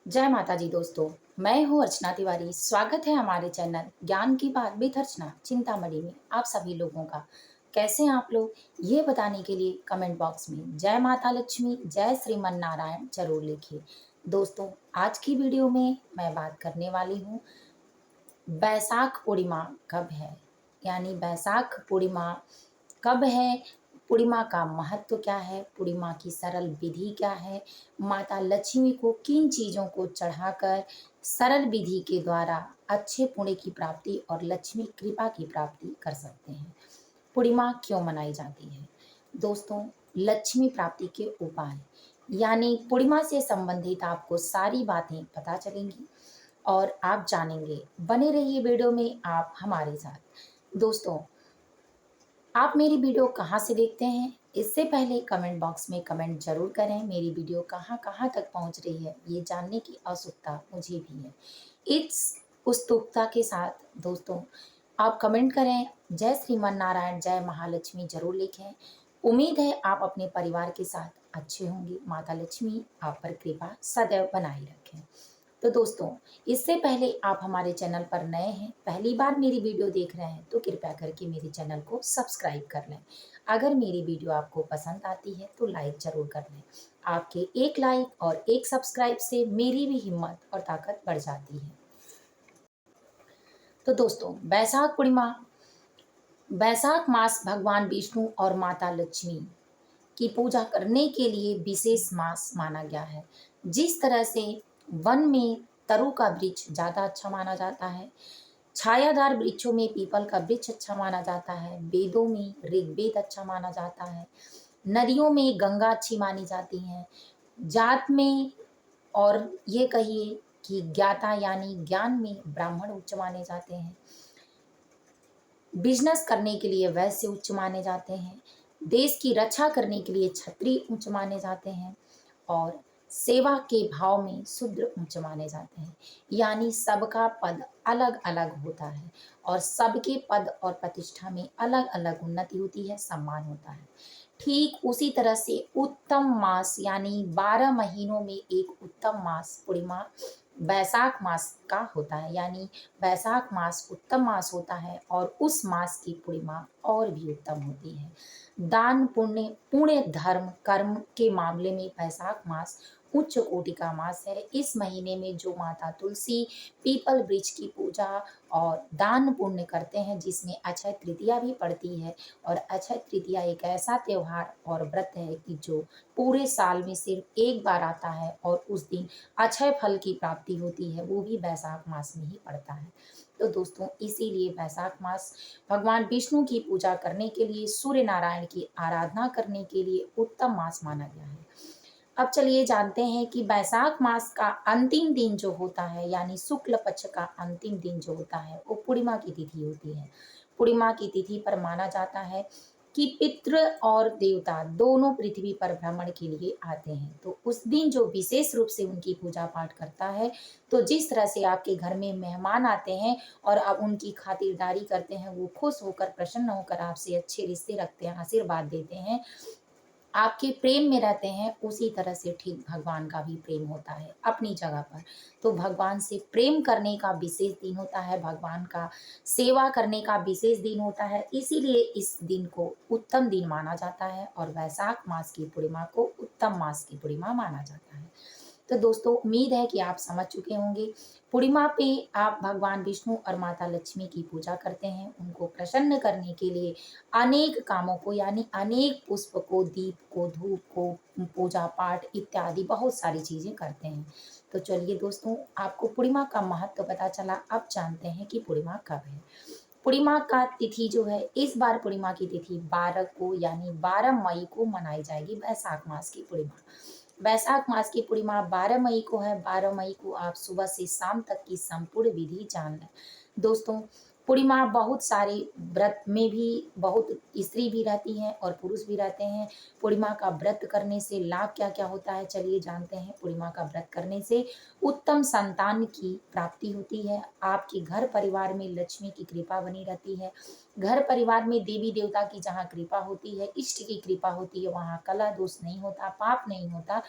जय माता जी दोस्तों। मैं हूँ अर्चना तिवारी। स्वागत है हमारे चैनल ज्ञान की बात विद अर्चना चिंतामणि में आप सभी लोगों का। कैसे हैं आप लोग, ये बताने के लिए कमेंट बॉक्स में जय माता लक्ष्मी जय श्रीमन नारायण जरूर लिखिए। दोस्तों, आज की वीडियो में मैं बात करने वाली हूँ बैसाख पूर्णिमा कब है, यानी बैसाख पूर्णिमा कब है, पूर्णिमा का महत्व क्या है, पूर्णिमा की सरल विधि क्या है, माता लक्ष्मी को किन चीज़ों को चढ़ाकर सरल विधि के द्वारा अच्छे पुण्य की प्राप्ति और लक्ष्मी कृपा की प्राप्ति कर सकते हैं। पूर्णिमा क्यों मनाई जाती है? दोस्तों, लक्ष्मी प्राप्ति के उपाय यानी पूर्णिमा से संबंधित आपको सारी बातें पता चलेंगी और आप जानेंगे। बने रहिए वीडियो में आप हमारे साथ। दोस्तों, आप मेरी वीडियो कहाँ से देखते हैं? इससे पहले कमेंट बॉक्स में कमेंट जरूर करें। मेरी वीडियो कहाँ कहाँ तक पहुँच रही है, ये जानने की उत्सुकता मुझे भी है। इस उत्सुकता के साथ दोस्तों, आप कमेंट करें, जय श्रीमन नारायण जय महालक्ष्मी जरूर लिखें। उम्मीद है आप अपने परिवार के साथ अच्छे होंगे। माता लक्ष्मी आप पर कृपा सदैव बनाए रखें। तो दोस्तों, इससे पहले आप हमारे चैनल पर नए हैं, पहली बार मेरी वीडियो देख रहे हैं, तो कृपया करके मेरे चैनल को सब्सक्राइब कर लें। अगर मेरी वीडियो आपको पसंद आती है तो लाइक ज़रूर कर लें। आपके एक लाइक और एक सब्सक्राइब से मेरी भी हिम्मत और ताकत बढ़ जाती है। तो दोस्तों, बैसाख पूर्णिमा, बैसाख मास भगवान विष्णु और माता लक्ष्मी की पूजा करने के लिए विशेष मास माना गया है। जिस तरह से वन में तरु का वृक्ष ज़्यादा अच्छा माना जाता है, छायादार वृक्षों में पीपल का वृक्ष अच्छा माना जाता है, वेदों में ऋग्वेद अच्छा माना जाता है, नदियों में गंगा अच्छी मानी जाती है, जात में और ये कहिए कि ज्ञाता यानी ज्ञान में ब्राह्मण उच्च माने जाते हैं, बिजनेस करने के लिए वैश्य उच्च माने जाते हैं, देश की रक्षा करने के लिए क्षत्रिय उच्च माने जाते हैं और सेवा के भाव में शूद्र उच्च माने जाते हैं। यानी सबका पद अलग अलग होता है और सबके पद और प्रतिष्ठा में अलग अलग उन्नति होती है, सम्मान होता है। ठीक उसी तरह से उत्तम मास यानी 12 महीनों में एक उत्तम मास पूर्णिमा बैसाख मास का होता है। यानी बैसाख मास उत्तम मास होता है और उस मास की पूर्णिमा और भी उत्तम होती है। दान पुण्य पुण्य धर्म कर्म के मामले में बैसाख मास उच्च कोटि का मास है। इस महीने में जो माता तुलसी पीपल वृक्ष की पूजा और दान पुण्य करते हैं, जिसमें अक्षय तृतीया भी पड़ती है, और अक्षय तृतीया एक ऐसा त्योहार और व्रत है कि जो पूरे साल में सिर्फ एक बार आता है और उस दिन अक्षय फल की प्राप्ति होती है, वो भी बैसाख मास में ही पड़ता है। तो दोस्तों, इसीलिए बैसाख मास भगवान विष्णु की पूजा करने के लिए, सूर्य नारायण की आराधना करने के लिए उत्तम मास माना गया है। अब चलिए जानते हैं कि बैसाख मास का अंतिम दिन जो होता है, यानी शुक्ल पक्ष का अंतिम दिन जो होता है, वो पूर्णिमा की तिथि होती है। पूर्णिमा की तिथि पर माना जाता है कि पितृ और देवता दोनों पृथ्वी पर भ्रमण के लिए आते हैं, तो उस दिन जो विशेष रूप से उनकी पूजा पाठ करता है, तो जिस तरह से आपके घर में मेहमान आते हैं और आप उनकी खातिरदारी करते हैं, वो खुश होकर प्रसन्न होकर आपसे अच्छे रिश्ते रखते हैं, आशीर्वाद देते हैं, आपके प्रेम में रहते हैं, उसी तरह से ठीक भगवान का भी प्रेम होता है अपनी जगह पर। तो भगवान से प्रेम करने का विशेष दिन होता है, भगवान का सेवा करने का विशेष दिन होता है, इसीलिए इस दिन को उत्तम दिन माना जाता है और वैशाख मास की पूर्णिमा को उत्तम मास की पूर्णिमा माना जाता है। तो दोस्तों, उम्मीद है कि आप समझ चुके होंगे। पूर्णिमा पे आप भगवान विष्णु और माता लक्ष्मी की पूजा करते हैं, उनको प्रसन्न करने के लिए अनेक कामों को, यानी अनेक पुष्प को, दीप को, धूप को, पूजा पाठ इत्यादि बहुत सारी चीज़ें करते हैं। तो चलिए दोस्तों, आपको पूर्णिमा का महत्व पता चला। अब जानते हैं कि पूर्णिमा कब है। पूर्णिमा का तिथि जो है, इस बार पूर्णिमा की तिथि 12 को यानी 12 मई को मनाई जाएगी, बैसाख मास की पूर्णिमा। बैसाख मास की पूर्णिमा 12 मई को है। 12 मई को आप सुबह से शाम तक की संपूर्ण विधि जान लें। दोस्तों, पूर्णिमा बहुत सारे व्रत में भी बहुत स्त्री भी रहती हैं और पुरुष भी रहते हैं। पूर्णिमा का व्रत करने से लाभ क्या क्या होता है, चलिए जानते हैं। पूर्णिमा का व्रत करने से उत्तम संतान की प्राप्ति होती है, आपके घर परिवार में लक्ष्मी की कृपा बनी रहती है, घर परिवार में देवी देवता की जहाँ कृपा होती है, इष्ट की कृपा होती है, वहाँ कलह दोष नहीं होता, पाप नहीं होता,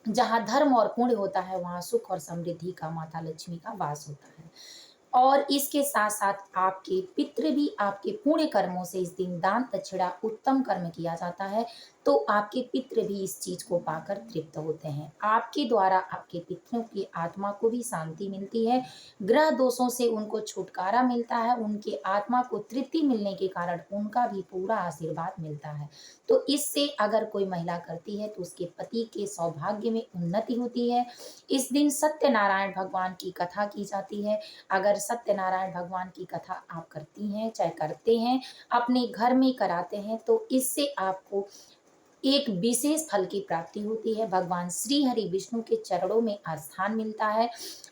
जहाँ धर्म और पुण्य होता है वहाँ सुख और समृद्धि का, माता लक्ष्मी का वास होता है। और इसके साथ-साथ आपके पितृ भी आपके पुण्य कर्मों से इस दिन दान दक्षिणा उत्तम कर्म किया जाता है, तो आपके पितृ भी इस चीज़ को पाकर तृप्त होते हैं। आपके द्वारा आपके पितरों की आत्मा को भी शांति मिलती है, ग्रह दोषों से उनको छुटकारा मिलता है, उनके आत्मा को तृप्ति मिलने के कारण उनका भी पूरा आशीर्वाद मिलता है। तो इससे अगर कोई महिला करती है तो उसके पति के सौभाग्य में उन्नति होती है। इस दिन सत्यनारायण भगवान की कथा की जाती है। अगर सत्यनारायण भगवान की कथा आप करती हैं, चाहे करते हैं, अपने घर में कराते हैं, तो इससे आपको एक विशेष फल की प्राप्ति होती है। भगवान श्री हरि विष्णु के चरणों में स्थान मिलता है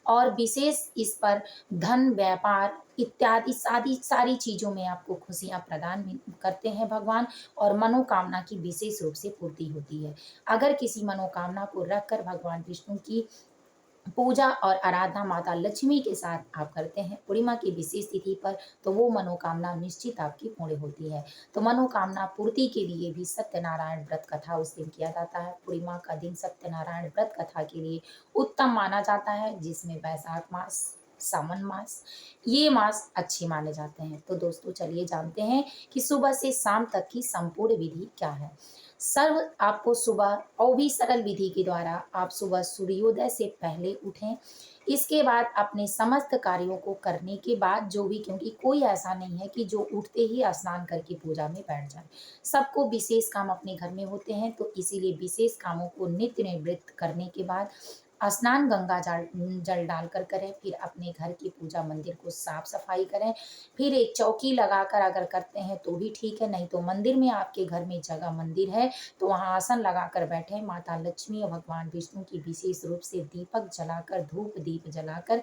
और विशेष इस पर धन, व्यापार इत्यादि सारी सारी चीज़ों में आपको खुशियाँ प्रदान करते हैं भगवान, और मनोकामना की विशेष रूप से पूर्ति होती है। अगर किसी मनोकामना को रखकर भगवान विष्णु की पूजा और आराधना माता लक्ष्मी के साथ आप करते हैं पूर्णिमा की विशेष तिथि पर, तो वो मनोकामना निश्चित आपकी पूर्ण होती है। तो मनोकामना पूर्ति के लिए भी सत्यनारायण व्रत कथा उस दिन किया जाता है। पूर्णिमा का दिन सत्यनारायण व्रत कथा के लिए उत्तम माना जाता है, जिसमें वैशाख मास, सावन मास, ये मास अच्छे माने जाते हैं। तो दोस्तों चलिए जानते हैं कि सुबह से शाम तक की संपूर्ण विधि क्या है। सर्व आपको सुबह और भी सरल विधि के द्वारा आप सुबह सूर्योदय से पहले उठें। इसके बाद अपने समस्त कार्यों को करने के बाद जो भी, क्योंकि कोई ऐसा नहीं है कि जो उठते ही स्नान करके पूजा में बैठ जाए। सबको विशेष काम अपने घर में होते हैं, तो इसीलिए विशेष कामों को नित्य निवृत्त करने के बाद स्नान गंगा जल जल डालकर करें। फिर अपने घर की पूजा मंदिर को साफ सफाई करें। फिर एक चौकी लगाकर अगर करते हैं तो भी ठीक है, नहीं तो मंदिर में, आपके घर में जगह मंदिर है तो वहाँ आसन लगाकर बैठे, माता लक्ष्मी और भगवान विष्णु की विशेष रूप से दीपक जलाकर, धूप दीप जलाकर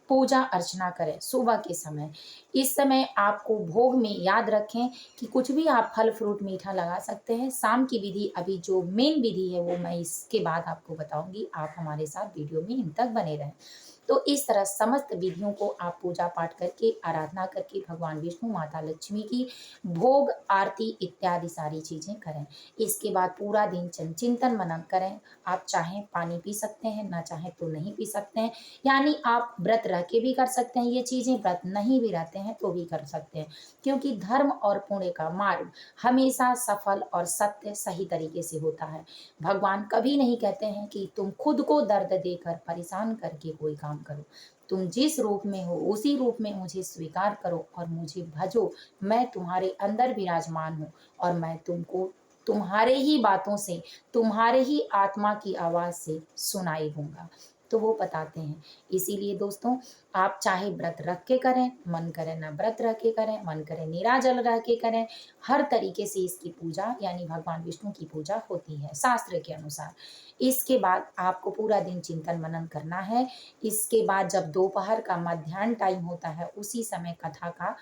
पूजा अर्चना करें सुबह के समय। इस समय आपको भोग में याद रखें कि कुछ भी आप फल फ्रूट मीठा लगा सकते हैं। शाम की विधि, अभी जो मेन विधि है वो मैं इसके बाद आपको बताऊंगी, आप हमारे साथ वीडियो में इन तक बने रहें। तो इस तरह समस्त विधियों को आप पूजा पाठ करके, आराधना करके भगवान विष्णु, माता लक्ष्मी की भोग आरती इत्यादि सारी चीजें करें। इसके बाद पूरा दिन चिंतन मनन करें। आप चाहें पानी पी सकते हैं, ना चाहें तो नहीं पी सकते हैं, यानी आप व्रत रह के भी कर सकते हैं ये चीजें, व्रत नहीं भी रहते हैं तो भी कर सकते हैं, क्योंकि धर्म और पुण्य का मार्ग हमेशा सफल और सत्य सही तरीके से होता है। भगवान कभी नहीं कहते हैं कि तुम खुद को दर्द देकर परेशान करके कोई काम करो। तुम जिस रूप में हो उसी रूप में मुझे स्वीकार करो और मुझे भजो। मैं तुम्हारे अंदर विराजमान हूँ और मैं तुमको तुम्हारे ही बातों से, तुम्हारे ही आत्मा की आवाज से सुनाई दूंगा। तो वो बताते हैं। इसीलिए दोस्तों, आप चाहे व्रत रख के करें, मन करे ना व्रत रख के करें, मन करे निराजल रह के करें, हर तरीके से इसकी पूजा यानी भगवान विष्णु की पूजा होती है शास्त्र के अनुसार। इसके बाद आपको पूरा दिन चिंतन मनन करना है। इसके बाद जब दोपहर का मध्याह्न टाइम होता है, उसी समय कथा का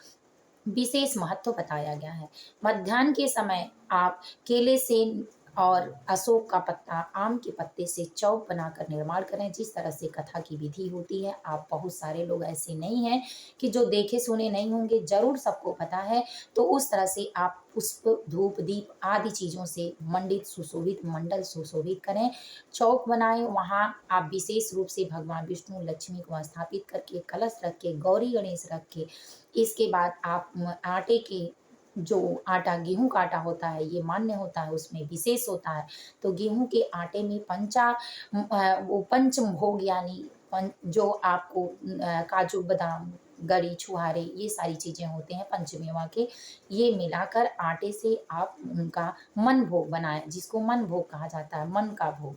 विशेष महत्व बताया गया है। मध्याह्न के समय आप केले से और अशोक का पत्ता, आम के पत्ते से चौक बनाकर निर्माण करें, जिस तरह से कथा की विधि होती है। आप बहुत सारे लोग ऐसे नहीं हैं कि जो देखे सुने नहीं होंगे, जरूर सबको पता है। तो उस तरह से आप पुष्प, धूप, दीप आदि चीज़ों से मंडित सुशोभित मंडल सुशोभित करें, चौक बनाएं। वहाँ आप विशेष रूप से भगवान विष्णु लक्ष्मी को स्थापित करके, कलश रख के, गौरी गणेश रख के, इसके बाद आप आटे के, जो आटा गेहूं का आटा होता है ये मान्य होता है, उसमें विशेष होता है। तो गेहूं के आटे में वो पंच भोग यानी जो आपको काजू बादाम, गरी, छुहारे, ये सारी चीजें होते हैं पंचमेवा के, ये मिलाकर आटे से आप उनका मन भोग बनाएं, जिसको मन भोग कहा जाता है, मन का भोग।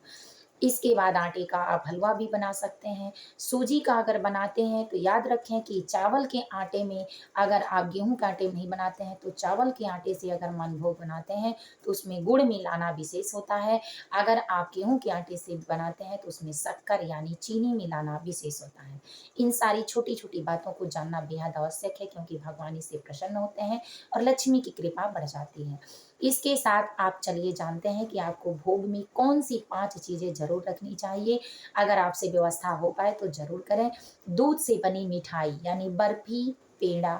इसके बाद आटे का आप हलवा भी बना सकते हैं। सूजी का अगर बनाते हैं तो याद रखें कि चावल के आटे में, अगर आप गेहूं के आटे में नहीं बनाते हैं तो चावल के आटे से अगर मनभोग बनाते हैं तो उसमें गुड़ मिलाना विशेष होता है। अगर आप गेहूं के आटे से बनाते हैं तो उसमें शक्कर यानी चीनी मिलाना विशेष होता है। इन सारी छोटी छोटी बातों को जानना बेहद आवश्यक है, क्योंकि भगवान इससे प्रसन्न होते हैं और लक्ष्मी की कृपा बढ़ जाती है। इसके साथ आप चलिए जानते हैं कि आपको भोग में कौन सी 5 चीजें जरूर रखनी चाहिए। अगर आपसे व्यवस्था हो पाए तो जरूर करें। दूध से बनी मिठाई यानी बर्फी, पेड़ा,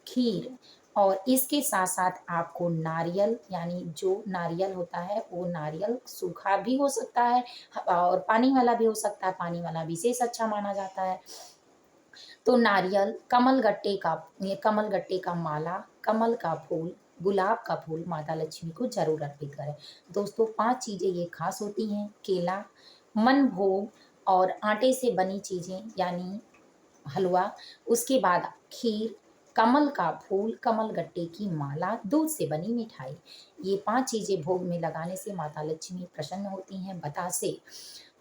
खीर, और इसके साथ-साथ आपको नारियल, यानी जो नारियल होता है वो नारियल सूखा भी हो सकता है और पानी वाला भी हो सकता है, पानी वाला विशेष अच्छा माना जाता है। तो नारियल, कमल गट्टे का माला, कमल का फूल, गुलाब का फूल माता लक्ष्मी को ज़रूर अर्पित करें। दोस्तों 5 चीज़ें ये ख़ास होती हैं, केला, मन भोग और आटे से बनी चीज़ें यानी हलवा, उसके बाद खीर, कमल का फूल, कमलगट्टे की माला, दूध से बनी मिठाई। ये 5 चीज़ें भोग में लगाने से माता लक्ष्मी प्रसन्न होती हैं, बतासे।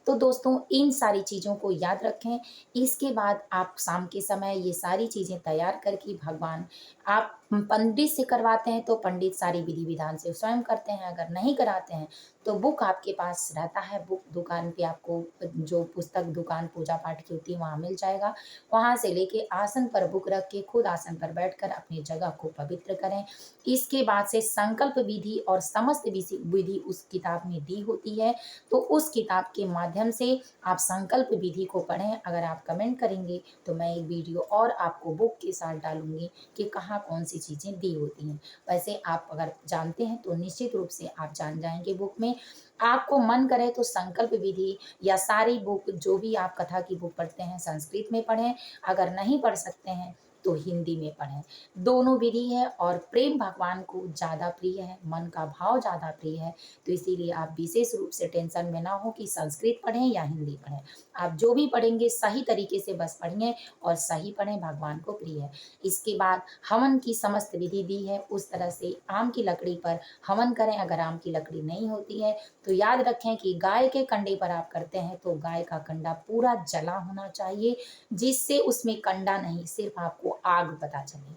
तो दोस्तों इन सारी चीज़ों को याद रखें। इसके बाद आप शाम के समय ये सारी चीज़ें तैयार करके भगवान, आप पंडित से करवाते हैं तो पंडित सारी विधि-विधान से स्वयं करते हैं, अगर नहीं कराते हैं तो बुक आपके पास रहता है, बुक दुकान पे आपको जो पुस्तक दुकान पूजा-पाठ की होती है वहाँ मिल जाएगा। वहाँ से लेके आसन पर बुक रख के खुद आसन पर बैठकर अपनी जगह को पवित्र करें। इसके बाद से संकल्प विधि और समस्त विधि उस किताब में दी होती है, तो उस किताब के माध्यम से आप संकल्प विधि को पढ़ें। अगर आप कमेंट करेंगे तो मैं एक वीडियो और आपको बुक के साथ डालूँगी कि कहाँ कौन-सी चीज़ें दी होती हैं। वैसे आप अगर जानते हैं तो निश्चित रूप से आप जान जाएँगे बुक में। आपको मन करे तो संकल्प विधि या सारी बुक जो भी आप कथा की बुक पढ़ते हैं संस्कृत में पढ़ें, अगर नहीं पढ़ सकते हैं तो हिंदी में पढ़ें। दोनों विधि है और प्रेम भगवान को ज़्यादा प्रिय है, मन का भाव ज़्यादा प्रिय है, तो इसीलिए आप विशेष रूप से टेंशन में ना हो कि संस्कृत पढ़ें या हिंदी पढ़ें। आप जो भी पढ़ेंगे सही तरीके से बस पढ़िए और सही पढ़ें, भगवान को प्रिय है। इसके बाद हवन की समस्त विधि दी है, उस तरह से आम की लकड़ी पर हवन करें। अगर आम की लकड़ी नहीं होती है तो याद रखें कि गाय के कंडे पर आप करते हैं तो गाय का कंडा पूरा जला होना चाहिए, जिससे उसमें कंडा नहीं सिर्फ आपको आग पता चले,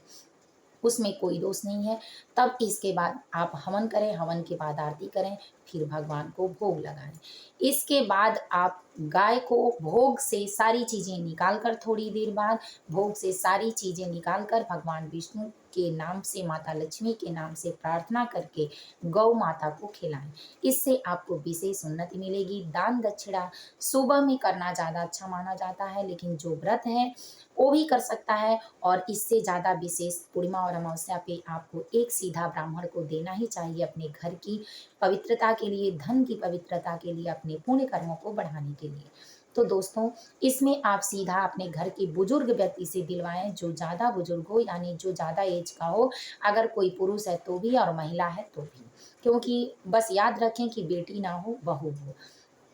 उसमें कोई दोष नहीं है। तब इसके बाद आप हवन करें, हवन के बाद आरती करें, फिर भगवान को भोग लगाएँ। इसके बाद आप गाय को भोग से सारी चीज़ें निकाल कर, थोड़ी देर बाद भोग से सारी चीज़ें निकाल कर भगवान विष्णु के नाम से, माता लक्ष्मी के नाम से प्रार्थना करके गौ माता को खिलाएँ। इससे आपको विशेष उन्नति मिलेगी। दान दक्षिणा सुबह में करना ज़्यादा अच्छा माना जाता है, लेकिन जो व्रत है वो भी कर सकता है और इससे ज़्यादा विशेष पूर्णिमा और अमावस्या पे आपको एक सीधा ब्राह्मण को देना ही चाहिए, अपने घर की पवित्रता के लिए, धन की पवित्रता के लिए, अपने पुण्य कर्मों को बढ़ाने के लिए। तो दोस्तों इसमें आप सीधा अपने घर के बुजुर्ग व्यक्ति से दिलवाएं, जो ज़्यादा बुजुर्ग हो, यानी जो ज़्यादा एज का हो। अगर कोई पुरुष है तो भी और महिला है तो भी, क्योंकि बस याद रखें कि बेटी ना हो बहू हो,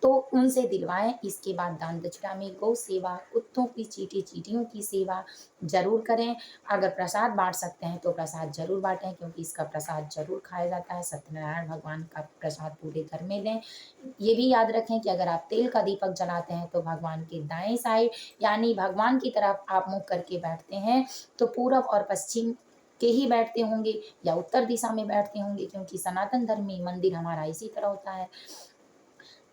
तो उनसे दिलवाएँ। इसके बाद दान दक्षिणा में गौ सेवा, कुत्तों की चींटियों की सेवा ज़रूर करें। अगर प्रसाद बाँट सकते हैं तो प्रसाद ज़रूर बाँटें, क्योंकि इसका प्रसाद ज़रूर खाया जाता है। सत्यनारायण भगवान का प्रसाद पूरे घर में दें। ये भी याद रखें कि अगर आप तेल का दीपक जलाते हैं तो भगवान के दाएँ साइड, यानी भगवान की तरफ आप मुँह करके बैठते हैं, तो पूरब और पश्चिम के ही बैठते होंगे या उत्तर दिशा में बैठते होंगे, क्योंकि सनातन धर्म में मंदिर हमारा इसी तरह होता है।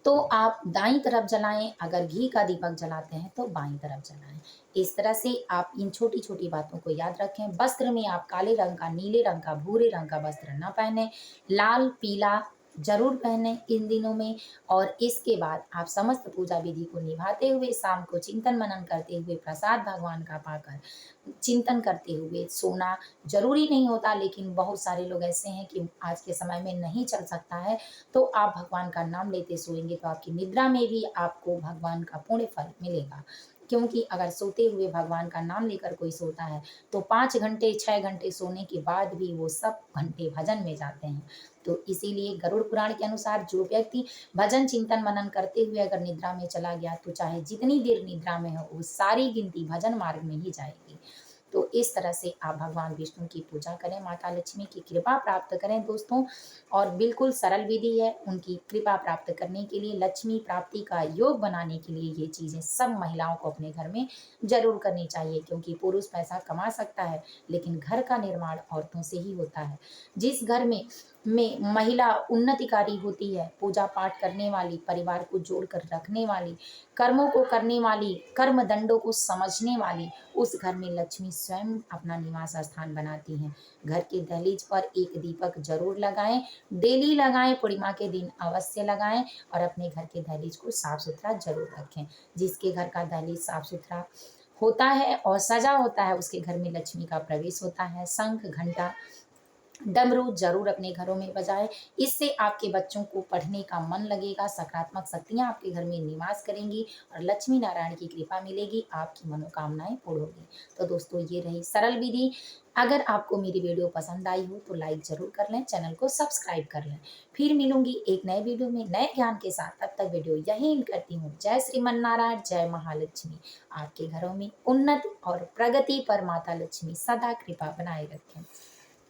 तो आप दाईं तरफ जलाएँ, अगर घी का दीपक जलाते हैं तो बाईं तरफ जलाएँ। इस तरह से आप इन छोटी-छोटी बातों को याद रखें। वस्त्र में आप काले रंग का, नीले रंग का, भूरे रंग का वस्त्र ना पहनें, लाल, पीला ज़रूर पहनें इन दिनों में। और इसके बाद आप समस्त पूजा विधि को निभाते हुए शाम को चिंतन मनन करते हुए प्रसाद भगवान का पाकर चिंतन करते हुए सोना। ज़रूरी नहीं होता, लेकिन बहुत सारे लोग ऐसे हैं कि आज के समय में नहीं चल सकता है, तो आप भगवान का नाम लेते सोएंगे तो आपकी निद्रा में भी आपको भगवान का पुण्य फल मिलेगा। क्योंकि अगर सोते हुए भगवान का नाम लेकर कोई सोता है तो 5 घंटे 6 घंटे सोने के बाद भी वो सब घंटे भजन में जाते हैं। तो इसीलिए गरुड़ पुराण के अनुसार जो व्यक्ति भजन चिंतन मनन करते हुए अगर निद्रा में चला गया तो चाहे जितनी देर निद्रा में हो वो सारी गिनती भजन मार्ग में ही जाएगी। तो इस तरह से आप भगवान विष्णु की पूजा करें, माता लक्ष्मी की कृपा प्राप्त करें दोस्तों। और बिल्कुल सरल विधि है, उनकी कृपा प्राप्त करने के लिए, लक्ष्मी प्राप्ति का योग बनाने के लिए ये चीज़ें सब महिलाओं को अपने घर में ज़रूर करनी चाहिए, क्योंकि पुरुष पैसा कमा सकता है लेकिन घर का निर्माण औरतों से ही होता है। जिस घर में महिला उन्नतिकारी होती है, पूजा पाठ करने वाली, परिवार को जोड़कर रखने वाली, कर्मों को करने वाली, कर्म दंडों को समझने वाली, उस घर में लक्ष्मी स्वयं अपना निवास स्थान बनाती हैं। घर के दहलीज पर एक दीपक जरूर लगाएं, डेली लगाएं, पूर्णिमा के दिन अवश्य लगाएं और अपने घर के दहलीज को साफ सुथरा जरूर रखें। जिसके घर का दहलीज साफ सुथरा होता है और सजा होता है उसके घर में लक्ष्मी का प्रवेश होता है। शंख, घंटा, डमरू जरूर अपने घरों में बजाएं। इससे आपके बच्चों को पढ़ने का मन लगेगा, सकारात्मक शक्तियां आपके घर में निवास करेंगी और लक्ष्मी नारायण की कृपा मिलेगी, आपकी मनोकामनाएं पूर्ण होगी। तो दोस्तों ये रही सरल विधि। अगर आपको मेरी वीडियो पसंद आई हो तो लाइक जरूर कर लें, चैनल को सब्सक्राइब कर लें। फिर मिलूंगी एक नए वीडियो में नए ज्ञान के साथ। तब तक वीडियो यही एंड करती हूँ। जय श्रीमन नारायण, जय महालक्ष्मी। आपके घरों में उन्नति और प्रगति पर माता लक्ष्मी सदा कृपा बनाए रखें।